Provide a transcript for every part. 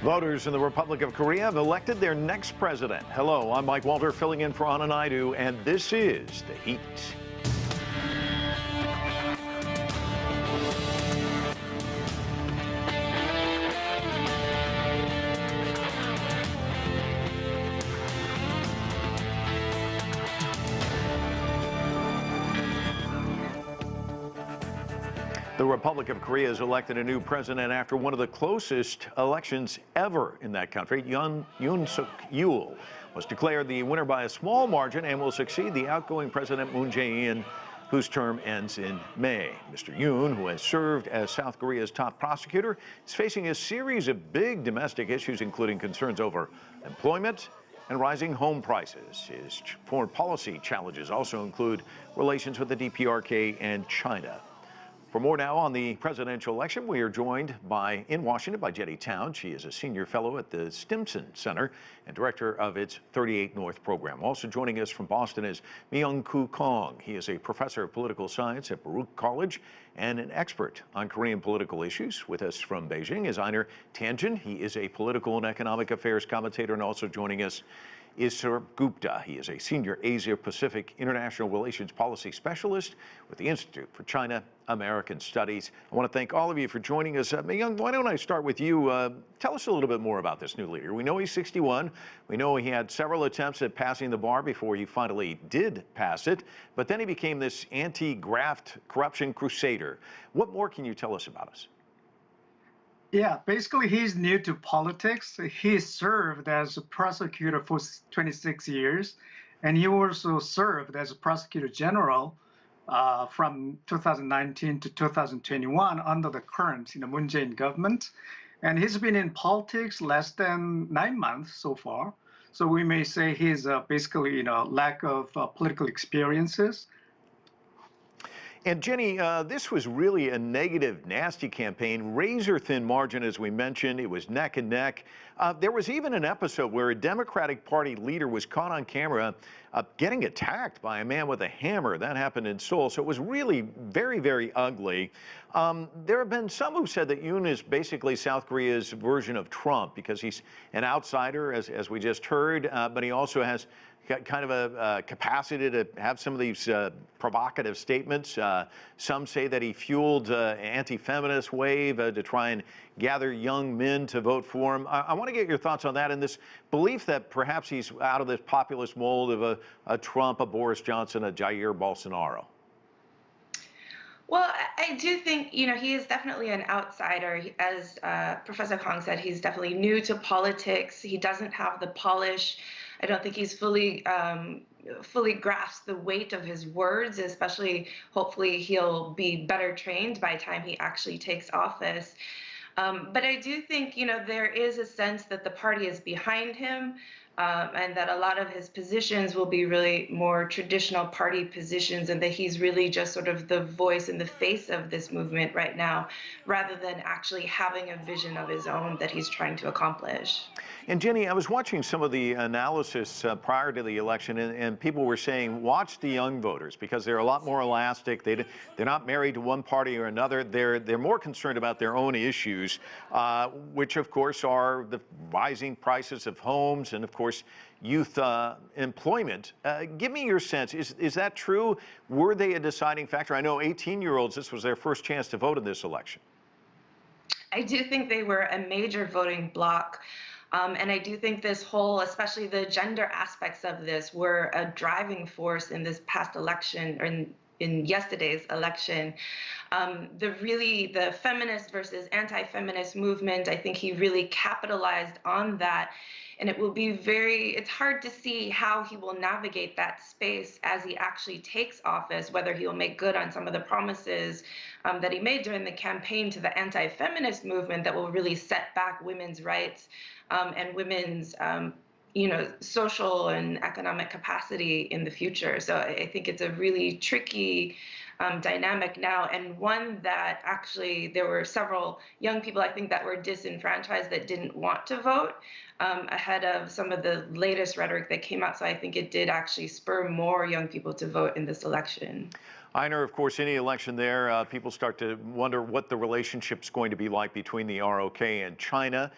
Voters in the Republic of Korea have elected their next president. Hello, I'm Mike Walter filling in for Anna Naidu, and this is The Heat. The Republic of Korea has elected a new president after one of the closest elections ever in that country. Yoon Suk-yeol was declared the winner by a small margin and will succeed the outgoing President Moon Jae-in, whose term ends in May. Mr. Yoon, who has served as South Korea's top prosecutor, is facing a series of big domestic issues, including concerns over employment and rising home prices. His foreign policy challenges also include relations with the DPRK and China. For more now on the presidential election, we are joined in Washington by Jenny Town. She is a senior fellow at the Stimson Center and director of its 38 North program. Also joining us from Boston is Myung-koo Kang. He is a professor of political science at Baruch College and an expert on Korean political issues. With us from Beijing is Einar. He is a political and economic affairs commentator, and also joining us is Sourabh Gupta. He is a senior Asia-Pacific International Relations Policy Specialist with the Institute for China-American Studies. I want to thank all of you for joining us. Myung, why don't I start with you? Tell us a little bit more about this new leader. We know he's 61. We know he had several attempts at passing the bar before he finally did pass it, but then he became this anti-graft corruption crusader. What more can you tell us about us? Yeah, basically he's new to politics. He served as a prosecutor for 26 years, and he also served as a prosecutor general from 2019 to 2021 under the current Moon Jae-in government. And he's been in politics less than 9 months so far. So we may say he's basically lack of political experiences. And Jenny, this was really a negative, nasty campaign, razor-thin margin, as we mentioned. It was neck and neck. There was even an episode where a Democratic Party leader was caught on camera getting attacked by a man with a hammer. That happened in Seoul. So it was really very, very ugly. There have been some who said that Yoon is basically South Korea's version of Trump because he's an outsider, as we just heard, but he also has kind of a capacity to have some of these provocative statements. Some say that he fueled an anti-feminist wave to try and gather young men to vote for him. I want to get your thoughts on that and this belief that perhaps he's out of this populist mold of a Trump, a Boris Johnson, a Jair Bolsonaro. Well, I do think, he is definitely an outsider. As Professor Kang said, he's definitely new to politics. He doesn't have the polish. I don't think he's fully grasped the weight of his words, especially hopefully he'll be better trained by the time he actually takes office. But I do think, there is a sense that the party is behind him. And that a lot of his positions will be really more traditional party positions, and that he's really just sort of the voice and the face of this movement right now, rather than actually having a vision of his own that he's trying to accomplish. And Jenny, I was watching some of the analysis prior to the election, and people were saying, watch the young voters because they're a lot more elastic. They're not married to one party or another. They're more concerned about their own issues, which of course are the rising prices of homes and of course youth employment. Give me your sense. Is that true? Were they a deciding factor? I know 18-year-olds, this was their first chance to vote in this election. I do think they were a major voting bloc. And I do think this whole, especially the gender aspects of this, were a driving force in this past election, or in yesterday's election. The feminist versus anti-feminist movement, I think he really capitalized on that. And it will be it's hard to see how he will navigate that space as he actually takes office, whether he will make good on some of the promises that he made during the campaign to the anti-feminist movement that will really set back women's rights and women's social and economic capacity in the future. So I think it's a really tricky dynamic now, and one that actually there were several young people, I think, that were disenfranchised that didn't want to vote ahead of some of the latest rhetoric that came out. So I think it did actually spur more young people to vote in this election. Einar, of course, any election there, people start to wonder what the relationship's going to be like between the ROK and China.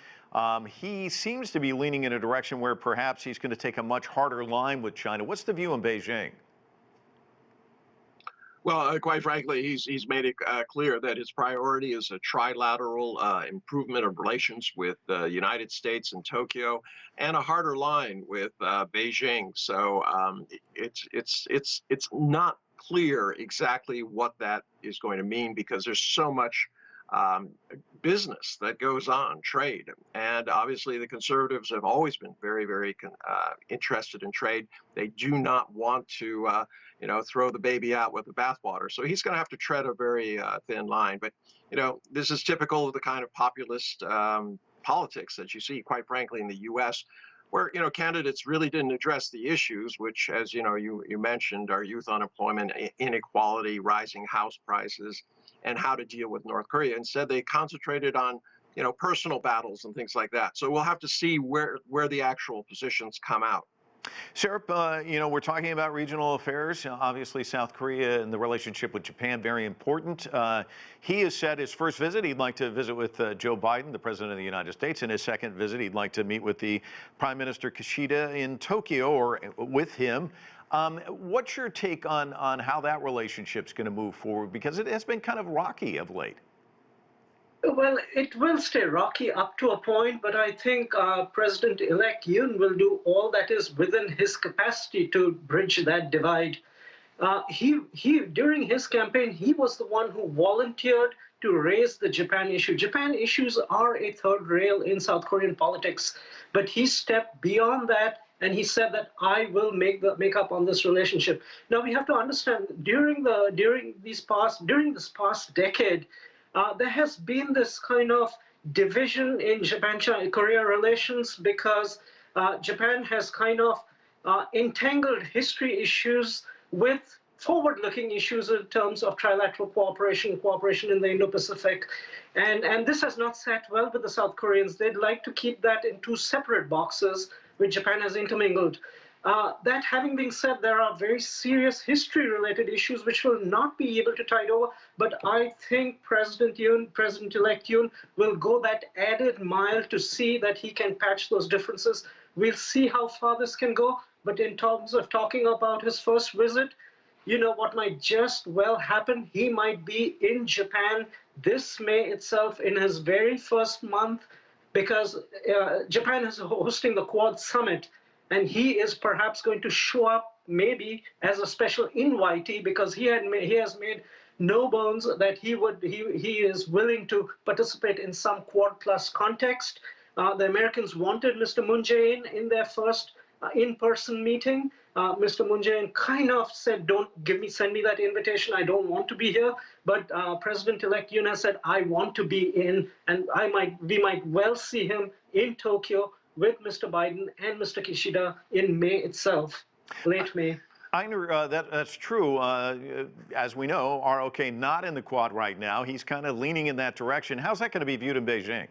He seems to be leaning in a direction where perhaps he's going to take a much harder line with China. What's the view in Beijing? Well, quite frankly, he's made it clear that his priority is a trilateral improvement of relations with the United States and Tokyo, and a harder line with Beijing. So it's not clear exactly what that is going to mean, because there's so much business that goes on, trade, and obviously the conservatives have always been very interested in trade. They do not want to throw the baby out with the bathwater. So he's going to have to tread a very thin line. But this is typical of the kind of populist politics that you see, quite frankly, in the U.S., where candidates really didn't address the issues, which, as you mentioned, are youth unemployment, inequality, rising house prices, and how to deal with North Korea. Instead, they concentrated on personal battles and things like that. So we'll have to see where the actual positions come out. Sourabh, we're talking about regional affairs. Obviously, South Korea and the relationship with Japan, very important. He has said his first visit, he'd like to visit with Joe Biden, the President of the United States. And his second visit, he'd like to meet with the Prime Minister Kishida in Tokyo, or with him. What's your take on how that relationship's going to move forward? Because it has been kind of rocky of late. Well, it will stay rocky up to a point, but I think President-elect Yoon will do all that is within his capacity to bridge that divide. During his campaign, he was the one who volunteered to raise the Japan issue. Japan issues are a third rail in South Korean politics, but he stepped beyond that, and he said that I will make up on this relationship. Now we have to understand, during this past decade, there has been this kind of division in Japan-Korea relations, because Japan has kind of entangled history issues with forward-looking issues in terms of trilateral cooperation in the Indo-Pacific. And this has not sat well with the South Koreans. They'd like to keep that in two separate boxes, which Japan has intermingled. That having been said, there are very serious history-related issues which will not be able to tide over, but I think President-elect Yoon will go that added mile to see that he can patch those differences. We'll see how far this can go, but in terms of talking about his first visit, what might just well happen, he might be in Japan this May itself in his very first month, because Japan is hosting the Quad Summit. And he is perhaps going to show up maybe as a special invitee, because he has made no bones that he is willing to participate in some Quad Plus context. The Americans wanted Mr. Moon Jae-in in their first in-person meeting. Mr. Moon Jae-in kind of said, send me that invitation, I don't want to be here. But President-elect Yoon has said, I want to be in, and we might well see him in Tokyo with Mr. Biden and Mr. Kishida in May itself, late May. Einar, that's true. As we know, ROK not in the Quad right now. He's kind of leaning in that direction. How's that going to be viewed in Beijing?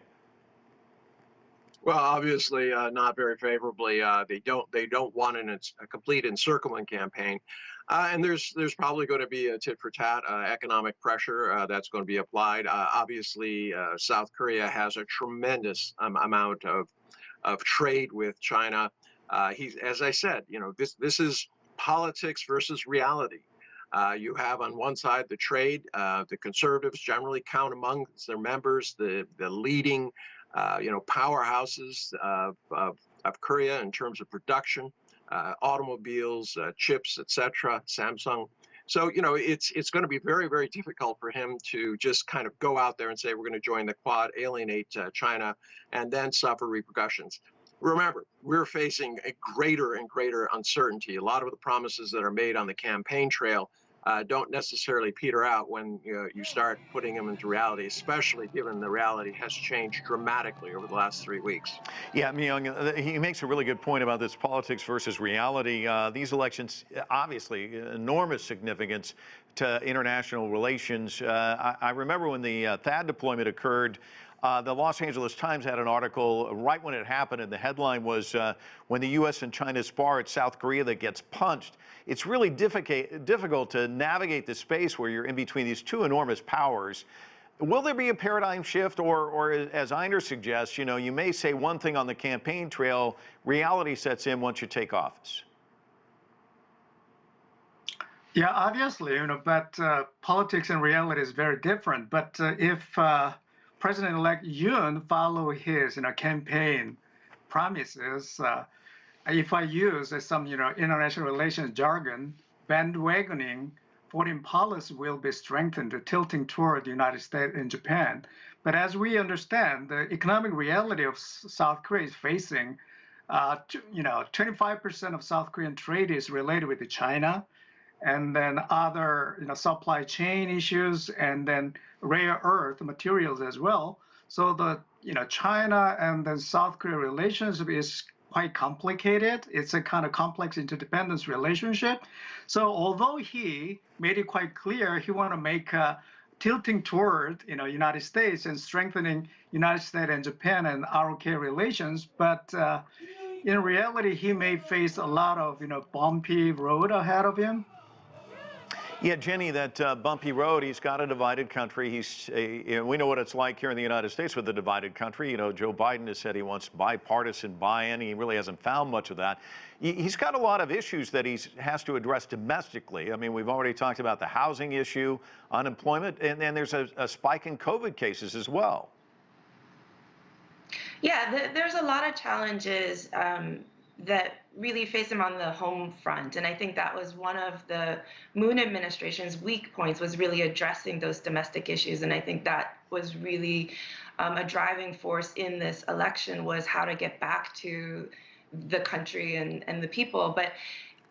Well, obviously not very favorably. They don't want a complete encirclement campaign, and there's probably going to be a tit for tat economic pressure that's going to be applied. Obviously, South Korea has a tremendous amount of trade with China. As I said, this is politics versus reality. You have on one side the trade. The conservatives generally count amongst their members the leading, powerhouses of Korea in terms of production, automobiles, chips, etc., Samsung. So, it's going to be very difficult for him to just kind of go out there and say, we're going to join the Quad, alienate China, and then suffer repercussions. Remember, we're facing a greater and greater uncertainty. A lot of the promises that are made on the campaign trail don't necessarily peter out when you start putting them into reality, especially given the reality has changed dramatically over the last 3 weeks. Yeah, Myung, he makes a really good point about this politics versus reality. These elections, obviously, enormous significance to international relations. I remember when the THAAD deployment occurred, the Los Angeles Times had an article right when it happened, and the headline was, when the U.S. and China spar, it's South Korea that gets punched. It's really difficult to navigate the space where you're in between these two enormous powers. Will there be a paradigm shift, or as Einar suggests, you may say one thing on the campaign trail, reality sets in once you take office? Yeah, obviously, but politics and reality is very different. But if President-elect Yoon follow his, campaign promises, if I use some, international relations jargon, bandwagoning foreign policy will be strengthened, tilting toward the United States and Japan. But as we understand, the economic reality of South Korea is facing, 25% of South Korean trade is related with China, and then other, supply chain issues, and then rare earth materials as well. So the, China and then South Korea relationship is quite complicated. It's a kind of complex interdependence relationship. So although he made it quite clear he want to make tilting toward United States and strengthening United States and Japan and ROK relations, but in reality he may face a lot of bumpy road ahead of him. Yeah, Jenny, that bumpy road, he's got a divided country. We know what it's like here in the United States with a divided country. Joe Biden has said he wants bipartisan buy-in. He really hasn't found much of that. He's got a lot of issues that he has to address domestically. I mean, we've already talked about the housing issue, unemployment, and then there's a spike in COVID cases as well. Yeah, there's a lot of challenges that really face him on the home front. And I think that was one of the Moon administration's weak points, was really addressing those domestic issues. And I think that was really a driving force in this election, was how to get back to the country and the people. But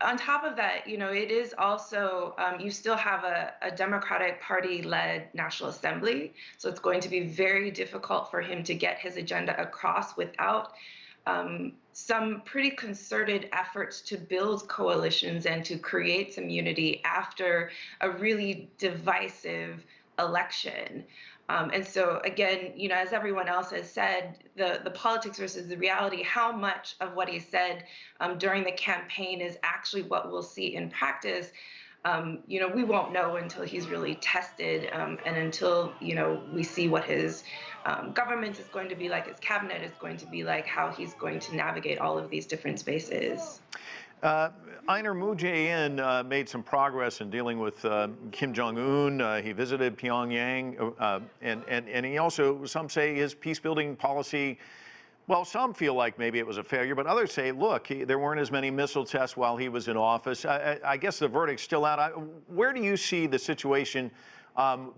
on top of that, it is also, you still have a Democratic Party-led National Assembly. So it's going to be very difficult for him to get his agenda across without some pretty concerted efforts to build coalitions and to create some unity after a really divisive election. And so again, as everyone else has said, the politics versus the reality, how much of what he said during the campaign is actually what we'll see in practice, we won't know until he's really tested, and until, we see what his government is going to be like, his cabinet is going to be like, how he's going to navigate all of these different spaces. Einar, Moon Jae-in made some progress in dealing with Kim Jong-un. He visited Pyongyang, and he also, some say his peace-building policy, well, some feel like maybe it was a failure, but others say, look, there weren't as many missile tests while he was in office. I guess the verdict's still out. Where do you see the situation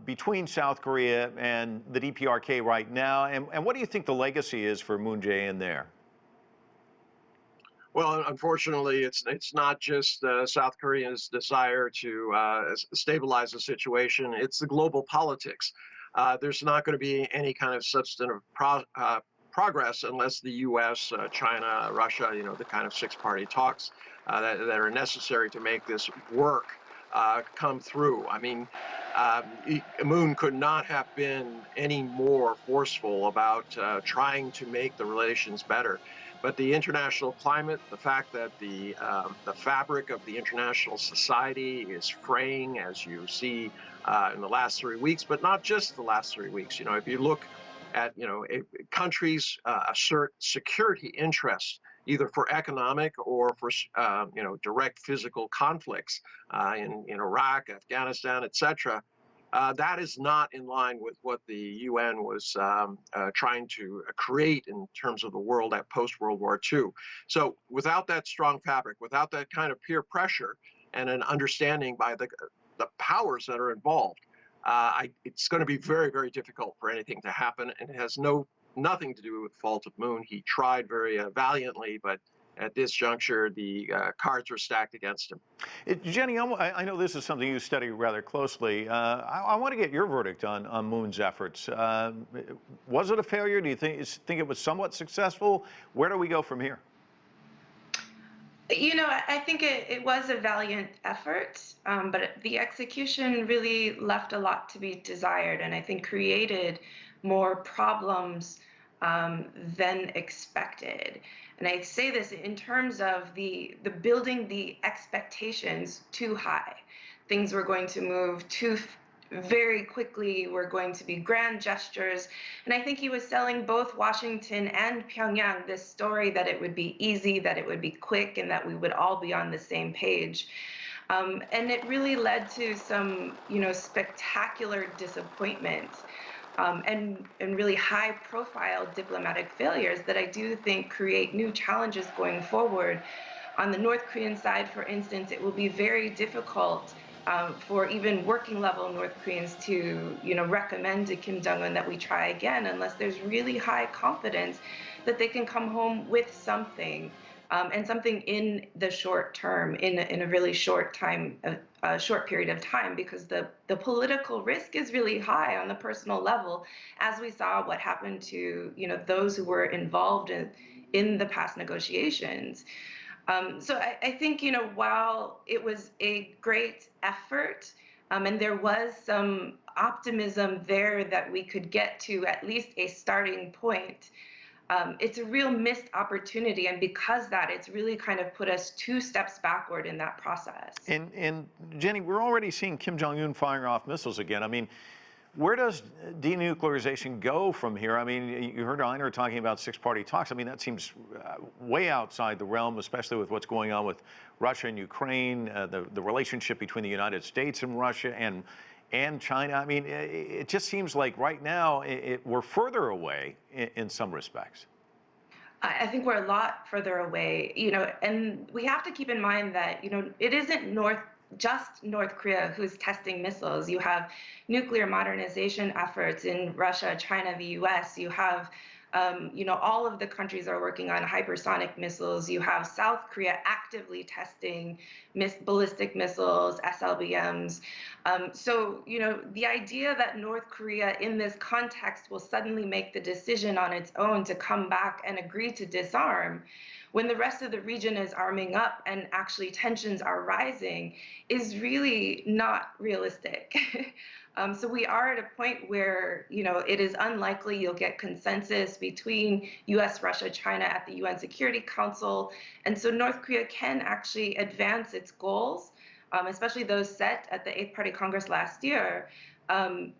between South Korea and the DPRK right now, and what do you think the legacy is for Moon Jae-in there? Well, unfortunately, it's not just South Korea's desire to stabilize the situation. It's the global politics. There's not going to be any kind of substantive progress unless the U.S., China, Russia, the kind of six-party talks that are necessary to make this work come through. I mean, Moon could not have been any more forceful about trying to make the relations better. But the international climate, the fact that the fabric of the international society is fraying, as you see in the last 3 weeks, but not just the last 3 weeks. If you look at, countries assert security interests, either for economic or for, direct physical conflicts in Iraq, Afghanistan, etc. That is not in line with what the UN was trying to create in terms of the world at post-World War II. So without that strong fabric, without that kind of peer pressure and an understanding by the powers that are involved, it's going to be very, very difficult for anything to happen, and it has nothing to do with the fault of Moon. He tried very valiantly, but at this juncture, the cards were stacked against him. Jenny, I know this is something you study rather closely. I want to get your verdict on Moon's efforts. Was it a failure? Do you think it was somewhat successful? Where do we go from here? I think it was a valiant effort, but the execution really left a lot to be desired, and I think created more problems than expected. And I say this in terms of the building the expectations too high. Things were going to move too very quickly were going to be grand gestures. And I think he was selling both Washington and Pyongyang this story that it would be easy, that it would be quick, and that we would all be on the same page. And it really led to some, spectacular disappointment. And really high-profile diplomatic failures that I do think create new challenges going forward. On the North Korean side, for instance, it will be very difficult for even working-level North Koreans to, recommend to Kim Jong-un that we try again, unless there's really high confidence that they can come home with something. And something in the short term, in a really short time, a short period of time, because the political risk is really high on the personal level, as we saw what happened to those who were involved in the past negotiations. So I think while it was a great effort, and there was some optimism there that we could get to at least a starting point. It's a real missed opportunity, and because that, it's really kind of put us 2 steps backward in that process. And Jenny, we're already seeing Kim Jong-un firing off missiles again. I mean, where does denuclearization go from here? I mean, you heard Einar talking about 6-party talks. I mean, that seems way outside the realm, especially with what's going on with Russia and Ukraine, the relationship between the United States and Russia and China. I mean, it just seems like right now we're further away in some respects. I think we're a lot further away, and we have to keep in mind that, it isn't just North Korea who's testing missiles. You have nuclear modernization efforts in Russia, China, the US. You have all of the countries are working on hypersonic missiles. You have South Korea actively testing ballistic missiles, SLBMs. So, the idea that North Korea in this context will suddenly make the decision on its own to come back and agree to disarm when the rest of the region is arming up and actually tensions are rising is really not realistic. So we are at a point where, it is unlikely you'll get consensus between US, Russia, China at the UN Security Council. And so North Korea can actually advance its goals, especially those set at the 8th Party Congress last year,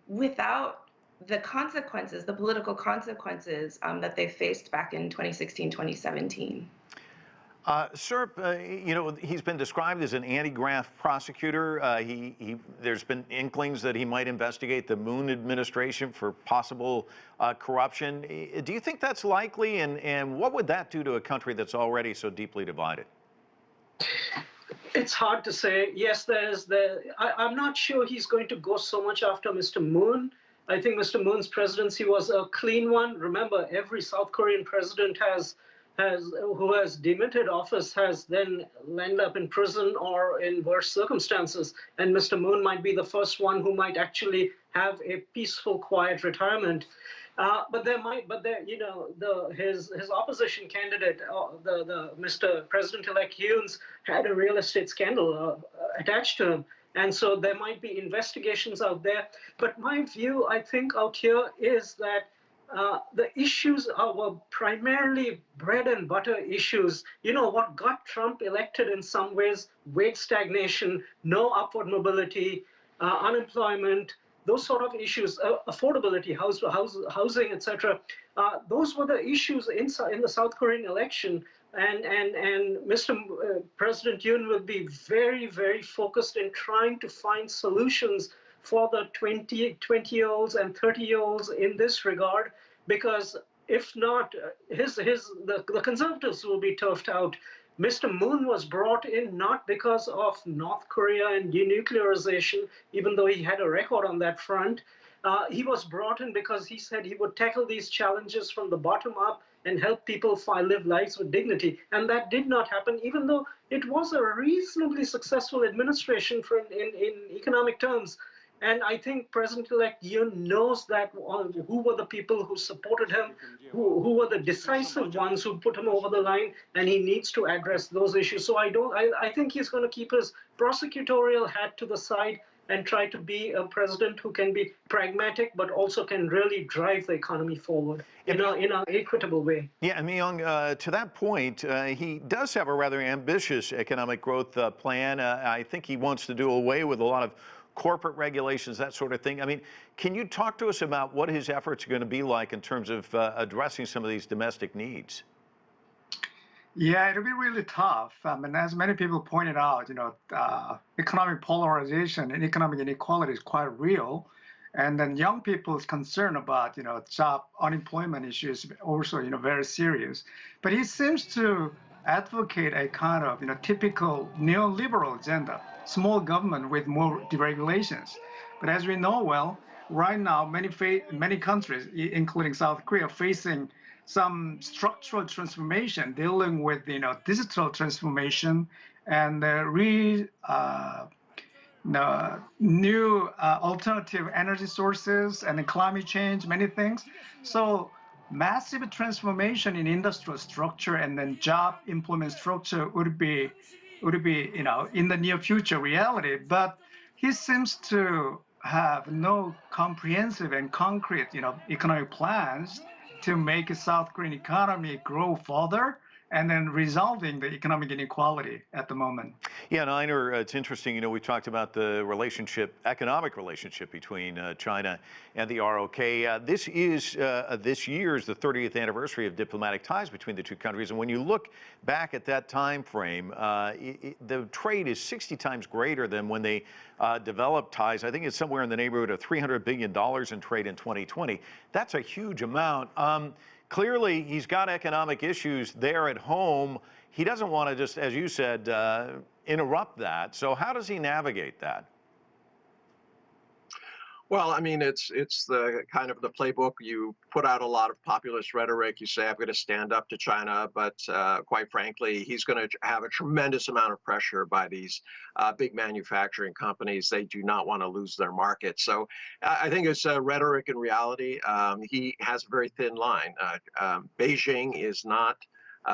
without the consequences, the political consequences that they faced back in 2016, 2017. Sourabh, he's been described as an anti-graft prosecutor. There's been inklings that he might investigate the Moon administration for possible corruption. Do you think that's likely, and what would that do to a country that's already so deeply divided? It's hard to say. Yes, I'm not sure he's going to go so much after Mr. Moon. I think Mr. Moon's presidency was a clean one. Remember, every South Korean president who has demitted office has then landed up in prison or in worse circumstances. And Mr. Moon might be the first one who might actually have a peaceful, quiet retirement. His opposition candidate, the Mr. President-elect Yoon's, had a real estate scandal attached to him. And so there might be investigations out there. But my view, I think, out here is that the issues were primarily bread and butter issues. What got Trump elected in some ways: wage stagnation, no upward mobility, unemployment, those sort of issues, affordability, housing, etc. Those were the issues in the South Korean election. And Mr. President Yoon will be very, very focused in trying to find solutions for the 20-year-olds and 30-year-olds in this regard, because if not, the conservatives will be turfed out. Mr. Moon was brought in not because of North Korea and denuclearization, even though he had a record on that front. He was brought in because he said he would tackle these challenges from the bottom up and help people live lives with dignity. And that did not happen, even though it was a reasonably successful administration in economic terms. And I think President-elect Yoon knows that who were the people who supported him, who were the decisive ones who put him over the line, and he needs to address those issues. So I think he's going to keep his prosecutorial hat to the side and try to be a president who can be pragmatic, but also can really drive the economy forward in an equitable way. Yeah, and Myung, to that point, he does have a rather ambitious economic growth plan. I think he wants to do away with a lot of corporate regulations, that sort of thing. I mean, can you talk to us about what his efforts are going to be like in terms of addressing some of these domestic needs? Yeah, it'll be really tough. And as many people pointed out, economic polarization and economic inequality is quite real. And then young people's concern about, job unemployment issues also, very serious. But he seems to advocate a kind of, typical neoliberal agenda, small government with more deregulations. But as we know well, right now, many countries, including South Korea, are facing some structural transformation, dealing with digital transformation and new alternative energy sources and climate change, many things. So massive transformation in industrial structure and then job employment structure would be in the near future reality. But he seems to have no comprehensive and concrete economic plans to make South Korean economy grow further and then resolving the economic inequality at the moment. Yeah, and Einar, it's interesting, we talked about the economic relationship between China and the ROK. This is this year's the 30th anniversary of diplomatic ties between the two countries. And when you look back at that time frame, the trade is 60 times greater than when they developed ties. I think it's somewhere in the neighborhood of $300 billion in trade in 2020. That's a huge amount. Clearly, he's got economic issues there at home. He doesn't want to just, as you said, interrupt that. So how does he navigate that? Well, I mean, it's the kind of the playbook. You put out a lot of populist rhetoric. You say, I'm going to stand up to China. But quite frankly, he's going to have a tremendous amount of pressure by these big manufacturing companies. They do not want to lose their market. So I think it's rhetoric and reality. He has a very thin line. Beijing is not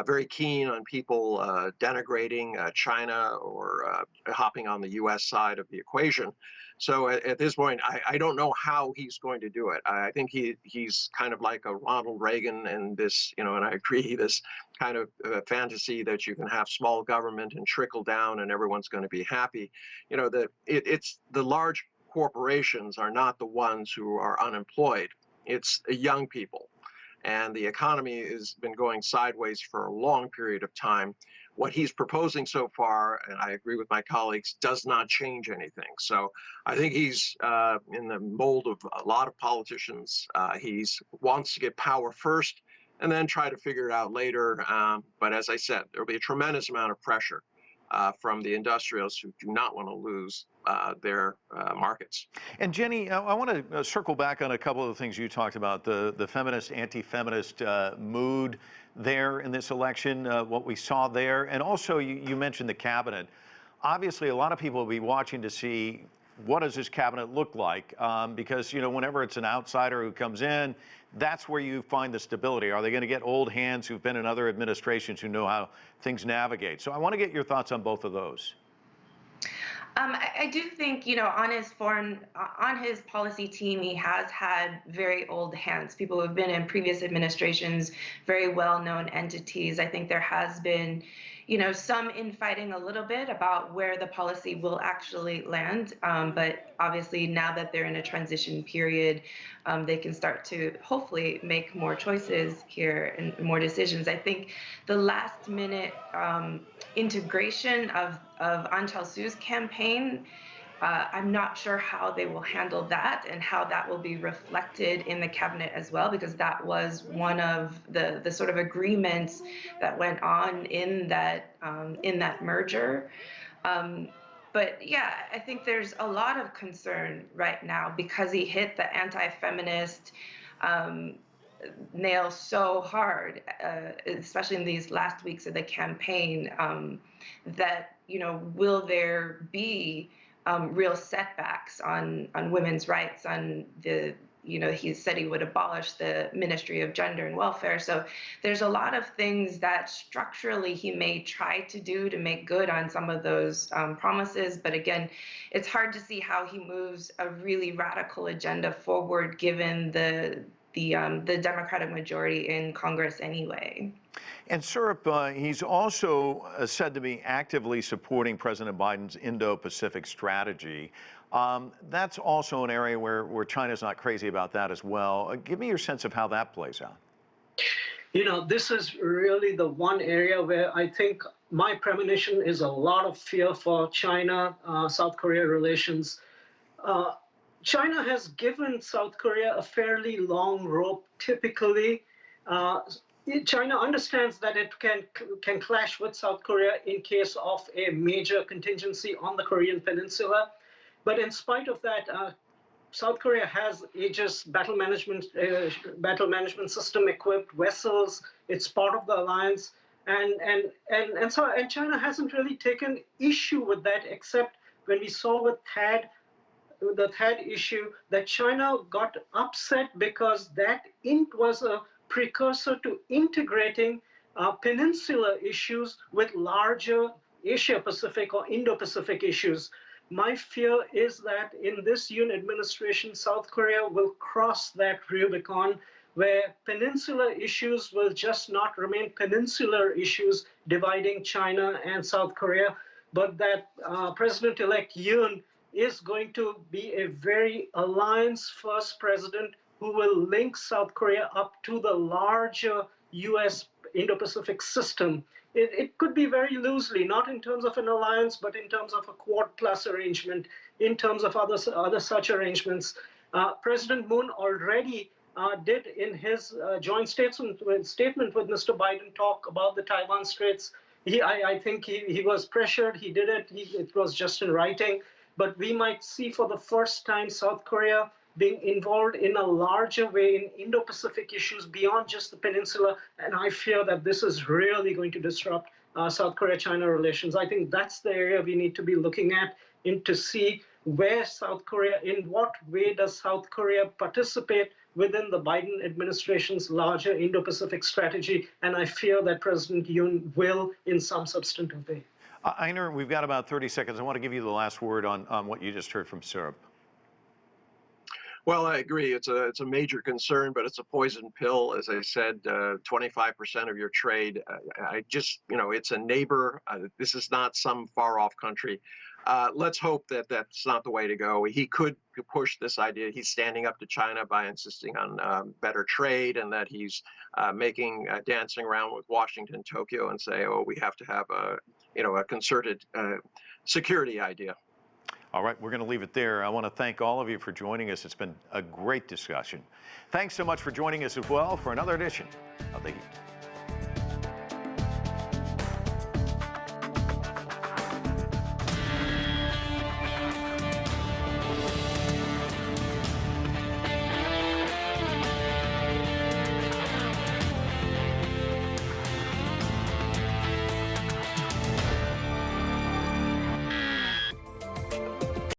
very keen on people denigrating China or hopping on the U.S. side of the equation. So at this point, I don't know how he's going to do it. I think he's kind of like a Ronald Reagan and this, and I agree, this kind of fantasy that you can have small government and trickle down and everyone's going to be happy. It's the large corporations are not the ones who are unemployed. It's young people. And the economy has been going sideways for a long period of time. What he's proposing so far, and I agree with my colleagues, does not change anything. So I think he's in the mold of a lot of politicians. He wants to get power first and then try to figure it out later. But as I said, there'll be a tremendous amount of pressure from the industrials who do not want to lose their markets. And Jenny, I want to circle back on a couple of the things you talked about, the feminist, anti-feminist mood there in this election, what we saw there. And also you mentioned the cabinet. Obviously, a lot of people will be watching to see what does this cabinet look like? Because, whenever it's an outsider who comes in, that's where you find the stability. Are they going to get old hands who've been in other administrations who know how things navigate? So I want to get your thoughts on both of those. I do think, on his policy team, he has had very old hands, people who have been in previous administrations, very well-known entities. I think there has been, some infighting a little bit about where the policy will actually land. But obviously, now that they're in a transition period, they can start to hopefully make more choices here and more decisions. I think the last minute integration of Ahn Cheol-soo's campaign, I'm not sure how they will handle that and how that will be reflected in the cabinet as well, because that was one of the sort of agreements that went on in that merger. But yeah, I think there's a lot of concern right now because he hit the anti-feminist nail so hard, especially in these last weeks of the campaign, that, will there be real setbacks on women's rights, on the, he said he would abolish the Ministry of Gender and Welfare. So there's a lot of things that structurally he may try to do to make good on some of those promises. But again, it's hard to see how he moves a really radical agenda forward given the Democratic majority in Congress anyway. And Sourabh, he's also said to be actively supporting President Biden's Indo-Pacific strategy. That's also an area where China's not crazy about that as well. Give me your sense of how that plays out. You know, this is really the one area where I think my premonition is a lot of fear for China-South Korea relations. China has given South Korea a fairly long rope. Typically, China understands that it can clash with South Korea in case of a major contingency on the Korean Peninsula. But in spite of that, South Korea has Aegis battle management system equipped vessels. It's part of the alliance, and China hasn't really taken issue with that, except when we saw with the THAAD issue that China got upset because that was a precursor to integrating peninsular issues with larger Asia-Pacific or Indo-Pacific issues. My fear is that in this Yoon administration, South Korea will cross that Rubicon where peninsular issues will just not remain peninsular issues dividing China and South Korea, but that President-elect Yoon is going to be a very alliance-first president who will link South Korea up to the larger U.S. Indo-Pacific system. It could be very loosely, not in terms of an alliance, but in terms of a Quad-plus arrangement, in terms of other such arrangements. President Moon already did in his joint statement with Mr. Biden talk about the Taiwan Straits. I think he was pressured, he did it, it was just in writing. But we might see for the first time South Korea being involved in a larger way in Indo-Pacific issues beyond just the peninsula. And I fear that this is really going to disrupt South Korea-China relations. I think that's the area we need to be looking at to see where South Korea, in what way does South Korea participate within the Biden administration's larger Indo-Pacific strategy. And I fear that President Yoon will in some substantive way. Einar, we've got about 30 seconds. I want to give you the last word on what you just heard from Sourabh. Well, I agree. It's a major concern, but it's a poison pill. As I said, 25% of your trade. It's a neighbor. This is not some far off country. Let's hope that that's not the way to go. He could push this idea. He's standing up to China by insisting on better trade, and that he's dancing around with Washington, Tokyo, and say, oh, we have to have a concerted security idea. All right, we're going to leave it there. I want to thank all of you for joining us. It's been a great discussion. Thanks so much for joining us as well for another edition of The Heat.